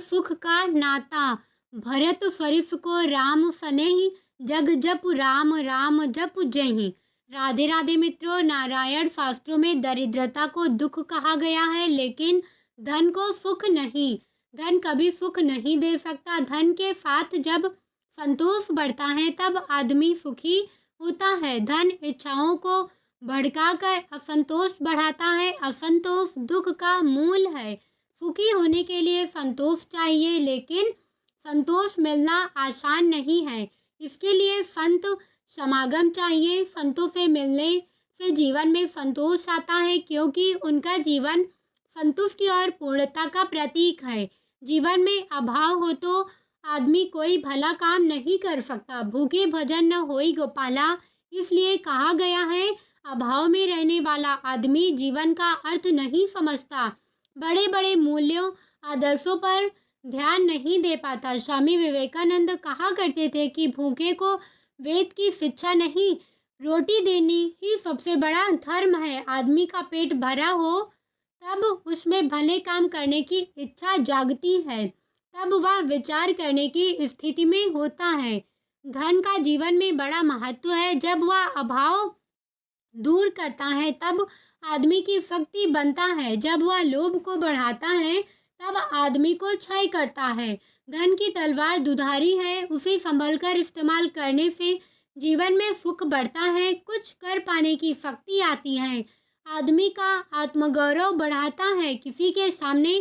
सुख का नाता। भरत फरीफ को राम सनेही, जग जप राम राम जप जहीं। राधे राधे मित्रों, नारायण शास्त्रों में दरिद्रता को दुख कहा गया है, लेकिन धन को सुख नहीं। धन कभी सुख नहीं दे सकता। धन के साथ जब संतोष बढ़ता है तब आदमी सुखी होता है। धन इच्छाओं को भड़काकर असंतोष बढ़ाता है। असंतोष दुख का मूल है। सुखी होने के लिए संतोष चाहिए, लेकिन संतोष मिलना आसान नहीं है। इसके लिए संत समागम चाहिए। संतों से मिलने से जीवन में संतोष आता है, क्योंकि उनका जीवन संतुष्टि और पूर्णता का प्रतीक है। जीवन में अभाव हो तो आदमी कोई भला काम नहीं कर सकता। भूखे भजन न होई गोपाला, इसलिए कहा गया है, अभाव में रहने वाला आदमी जीवन का अर्थ नहीं समझता, बड़े बड़े मूल्यों आदर्शों पर ध्यान नहीं दे पाता। स्वामी विवेकानंद कहा करते थे कि भूखे को वेद की शिक्षा नहीं, रोटी देनी ही सबसे बड़ा धर्म है। आदमी का पेट भरा हो तब उसमें भले काम करने की इच्छा जागती है, तब वह विचार करने की स्थिति में होता है। धन का जीवन में बड़ा महत्व है। जब वह अभाव दूर करता है तब आदमी की शक्ति बनता है। जब वह लोभ को बढ़ाता है तब आदमी को क्षय करता है। धन की तलवार दुधारी है, उसे संभल कर इस्तेमाल करने से जीवन में सुख बढ़ता है, कुछ कर पाने की शक्ति आती है, आदमी का आत्मगौरव बढ़ाता है। किसी के सामने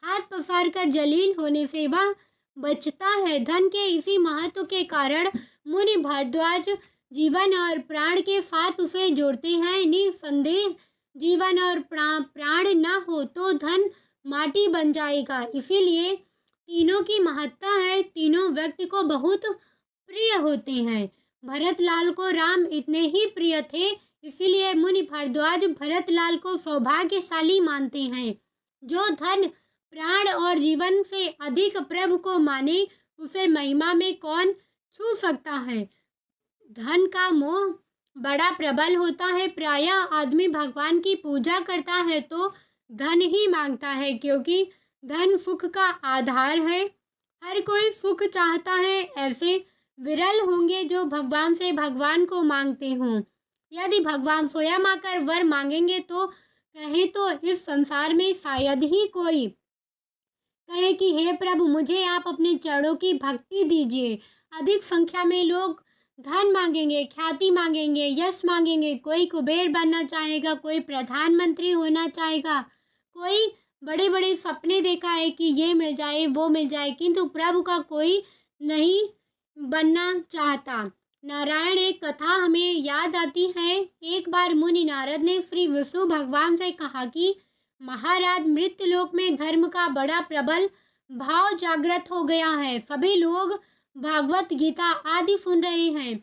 हाथ पसार कर जलील होने से वह बचता है। धन के इसी महत्व के कारण मुनि भारद्वाज जीवन और प्राण के साथ उसे जोड़ते हैं। निसंदेह जीवन और प्राण न हो तो धन माटी बन जाएगा। इसीलिए तीनों की महत्ता है। तीनों व्यक्ति को बहुत प्रिय होते हैं। भरतलाल को राम इतने ही प्रिय थे, इसीलिए मुनि भारद्वाज भरतलाल को सौभाग्यशाली मानते हैं। जो धन प्राण और जीवन से अधिक प्रभु को माने, उसे महिमा में कौन छू सकता है। धन का मोह बड़ा प्रबल होता है। प्रायः आदमी भगवान की पूजा करता है तो धन ही मांगता है, क्योंकि धन सुख का आधार है। हर कोई सुख चाहता है। ऐसे विरल होंगे जो भगवान से भगवान को मांगते हों। यदि भगवान स्वयं आकर वर मांगेंगे तो कहें तो इस संसार में शायद ही कोई कहे कि हे प्रभु, मुझे आप अपने चरणों की भक्ति दीजिए। अधिक संख्या में लोग धन मांगेंगे, ख्याति मांगेंगे, यश मांगेंगे। कोई कुबेर बनना चाहेगा, कोई प्रधानमंत्री होना चाहेगा, कोई बड़े बड़े सपने देखा है कि ये मिल जाए वो मिल जाए, किंतु प्रभु का कोई नहीं बनना चाहता। नारायण एक कथा हमें याद आती है। एक बार मुनि नारद ने श्री विष्णु भगवान से कहा कि महाराज, मृत्युलोक में धर्म का बड़ा प्रबल भाव जागृत हो गया है। सभी लोग भागवत गीता आदि सुन रहे हैं,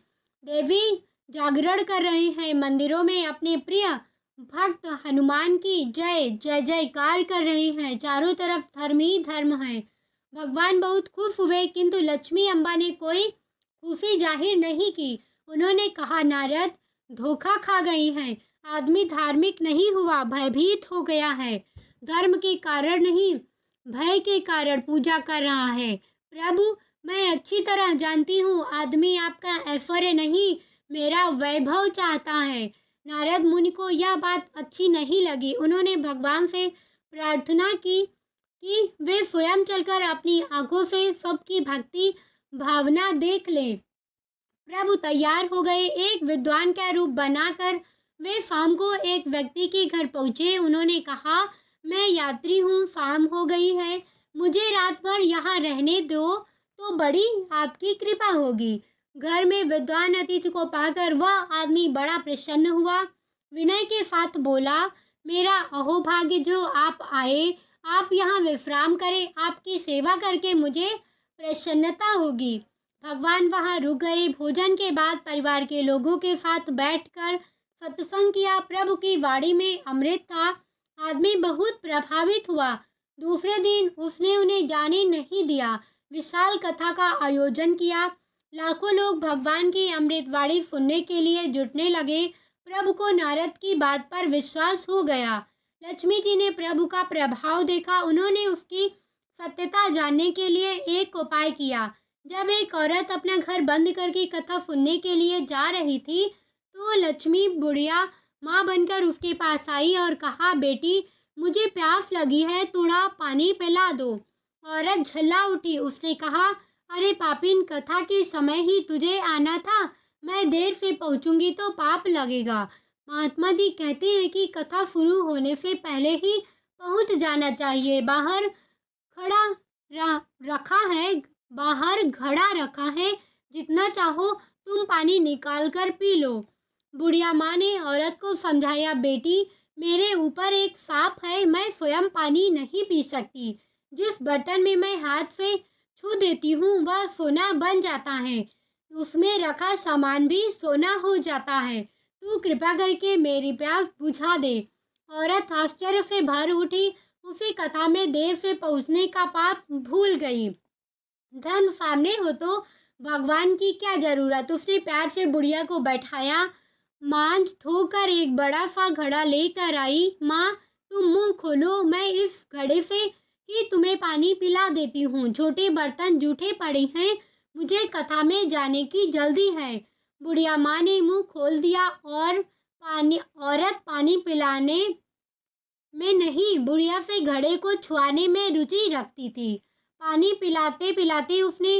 देवी जागरण कर रहे हैं, मंदिरों में अपने प्रिय भक्त हनुमान की जय जय जयकार कर रहे हैं। चारों तरफ धर्म ही धर्म है। भगवान बहुत खुश हुए, किंतु लक्ष्मी अम्बा ने कोई खुशी जाहिर नहीं की। उन्होंने कहा, नारद धोखा खा गई हैं। आदमी धार्मिक नहीं हुआ, भयभीत हो गया है। धर्म के कारण नहीं, भय के कारण पूजा कर रहा है। प्रभु, मैं अच्छी तरह जानती हूँ, आदमी आपका ऐश्वर्य नहीं, मेरा वैभव चाहता है। नारद मुनि को यह बात अच्छी नहीं लगी। उन्होंने भगवान से प्रार्थना की कि वे स्वयं चलकर अपनी आंखों से सबकी भक्ति भावना देख लें। प्रभु तैयार हो गए। एक विद्वान का रूप बनाकर वे शाम को एक व्यक्ति के घर पहुँचे। उन्होंने कहा, मैं यात्री हूँ, शाम हो गई है, मुझे रात भर यहाँ रहने दो तो बड़ी आपकी कृपा होगी। घर में विद्वान अतिथि को पाकर वह आदमी बड़ा प्रसन्न हुआ। विनय के साथ बोला, मेरा अहोभाग्य जो आप आए, आप यहाँ विश्राम करें, आपकी सेवा करके मुझे प्रसन्नता होगी। भगवान वहाँ रुक गए। भोजन के बाद परिवार के लोगों के साथ बैठकर सत्संग किया। प्रभु की वाणी में अमृत था। आदमी बहुत प्रभावित हुआ। दूसरे दिन उसने उन्हें जाने नहीं दिया। विशाल कथा का आयोजन किया। लाखों लोग भगवान की अमृतवाणी सुनने के लिए जुटने लगे। प्रभु को नारद की बात पर विश्वास हो गया। लक्ष्मी जी ने प्रभु का प्रभाव देखा। उन्होंने उसकी सत्यता कथा जानने के लिए एक उपाय किया। जब एक औरत अपना घर बंद करके कथा सुनने के लिए जा रही थी, तो लक्ष्मी बुढ़िया माँ बनकर उसके पास आई और कहा, बेटी मुझे प्यास लगी है, थोड़ा पानी पिला दो। औरत झल्ला उठी। उसने कहा, अरे पापिन, कथा के समय ही तुझे आना था, मैं देर से पहुंचूंगी तो पाप लगेगा। महात्मा जी कहते हैं कि कथा शुरू होने से पहले ही पहुंच जाना चाहिए। खड़ा रखा है बाहर घड़ा रखा है, जितना चाहो तुम पानी निकाल कर पी लो। बुढ़िया माँ ने औरत को समझाया, बेटी मेरे ऊपर एक सांप है, मैं स्वयं पानी नहीं पी सकती। जिस बर्तन में मैं हाथ से छू देती हूँ वह सोना बन जाता है, उसमें रखा सामान भी सोना हो जाता है। तू कृपा करके मेरी प्यास बुझा दे। औरत आश्चर्य से भर उठी। उसी कथा में देर से पहुंचने का पाप भूल गई। धन सामने हो तो भगवान की क्या जरूरत। उसने प्यार से बुढ़िया को बैठाया, मांझ धोकर एक बड़ा सा घड़ा लेकर आई। माँ तुम मुंह खोलो, मैं इस घड़े से ही तुम्हें पानी पिला देती हूँ। छोटे बर्तन जूठे पड़े हैं, मुझे कथा में जाने की जल्दी है। बुढ़िया माँ ने मुंह खोल दिया और औरत पानी पिलाने में नहीं, बुढ़िया से घड़े को छुआने में रुचि रखती थी। पानी पिलाते पिलाते उसने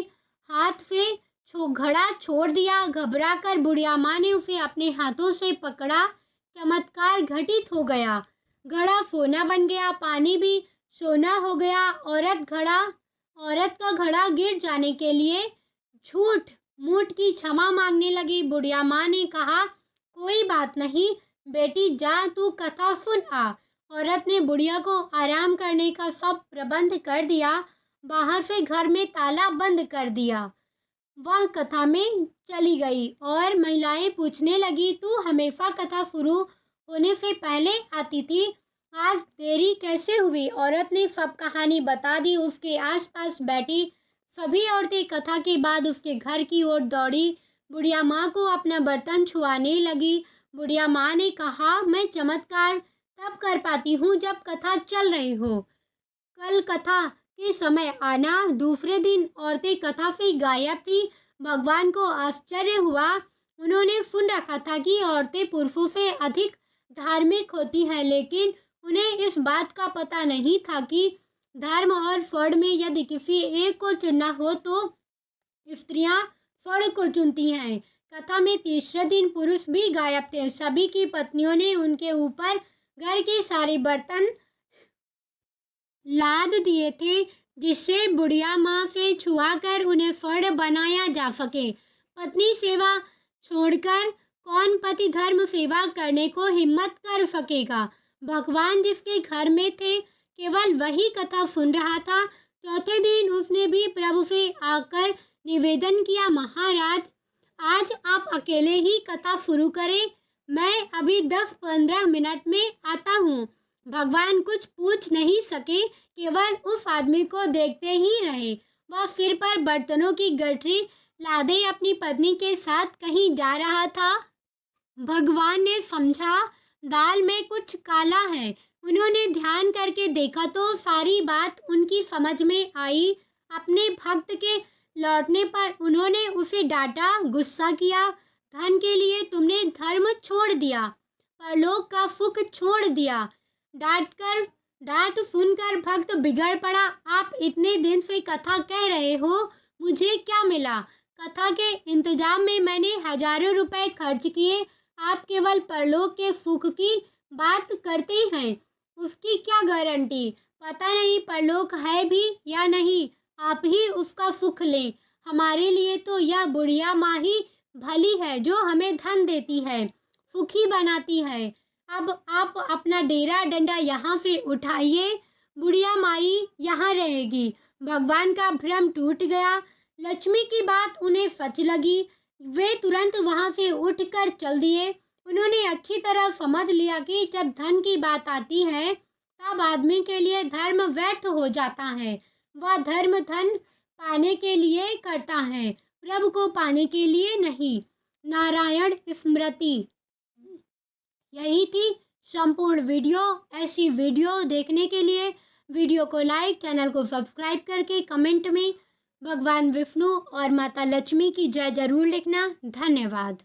हाथ से घड़ा छोड़ दिया। घबरा कर बुढ़िया माँ ने उसे अपने हाथों से पकड़ा। चमत्कार घटित हो गया। घड़ा सोना बन गया, पानी भी सोना हो गया। औरत का घड़ा गिर जाने के लिए झूठ मूठ की क्षमा मांगने लगी। बुढ़िया माँ ने कहा, कोई बात नहीं बेटी, जा तू कथा सुन आ। औरत ने बुढ़िया को आराम करने का सब प्रबंध कर दिया। बाहर से घर में ताला बंद कर दिया। वह कथा में चली गई और महिलाएं पूछने लगी, तू हमेशा कथा शुरू होने से पहले आती थी, आज देरी कैसे हुई। औरत ने सब कहानी बता दी। उसके आसपास बैठी सभी औरतें कथा के बाद उसके घर की ओर दौड़ी। बुढ़िया माँ को अपना बर्तन छुआने लगी। बुढ़िया माँ ने कहा, मैं चमत्कार तब कर पाती हूँ जब कथा चल रही हो। कल कथा के समय आना। दूसरे दिन औरतें कथा से गायब थी। भगवान को आश्चर्य हुआ। उन्होंने सुन रखा था कि औरतें पुरुषों से अधिक धार्मिक होती हैं, लेकिन उन्हें इस बात का पता नहीं था कि धर्म और स्वर्ण में यदि किसी एक को चुनना हो तो स्त्रियां स्वर्ण को चुनती हैं। कथा में तीसरे दिन पुरुष भी गायब थे। सभी की पत्नियों ने उनके ऊपर घर के सारे बर्तन लाद दिए थे, जिससे बुढ़िया माँ से छुआ कर उन्हें स्वर्ण बनाया जा सके। पत्नी सेवा छोड़कर कौन पति धर्म सेवा करने को हिम्मत कर सकेगा। भगवान जिसके घर में थे, केवल वही कथा सुन रहा था। चौथे दिन उसने भी प्रभु से आकर निवेदन किया, महाराज आज आप अकेले ही कथा शुरू करें, मैं अभी 10-15 मिनट में आता हूँ। भगवान कुछ पूछ नहीं सके, केवल उस आदमी को देखते ही रहे। वह सिर पर बर्तनों की गठरी लादे अपनी पत्नी के साथ कहीं जा रहा था। भगवान ने समझा दाल में कुछ काला है। उन्होंने ध्यान करके देखा तो सारी बात उनकी समझ में आई। अपने भक्त के लौटने पर उन्होंने उसे डांटा, गुस्सा किया। धन के लिए तुमने धर्म छोड़ दिया, परलोक का सुख छोड़ दिया। डांट सुनकर भक्त बिगड़ पड़ा। आप इतने दिन से कथा कह रहे हो, मुझे क्या मिला? कथा के इंतजाम में मैंने हजारों रुपए खर्च किए, आप केवल परलोक के सुख की बात करते हैं। उसकी क्या गारंटी? पता नहीं परलोक है भी या नहीं, आप ही उसका सुख लें। हमारे लिए तो यह बुढ़िया माँ ही भली है, जो हमें धन देती है, सुखी बनाती है। अब आप अपना डेरा डंडा यहाँ से उठाइए, बुढ़िया माई यहाँ रहेगी। भगवान का भ्रम टूट गया। लक्ष्मी की बात उन्हें सच लगी। वे तुरंत वहाँ से उठकर चल दिए। उन्होंने अच्छी तरह समझ लिया कि जब धन की बात आती है तब आदमी के लिए धर्म व्यर्थ हो जाता है। वह धर्म धन पाने के लिए करता है, प्रभु को पाने के लिए नहीं। नारायण स्मृति। यही थी संपूर्ण वीडियो। ऐसी वीडियो देखने के लिए वीडियो को लाइक, चैनल को सब्सक्राइब करके कमेंट में भगवान विष्णु और माता लक्ष्मी की जय जरूर लिखना। धन्यवाद।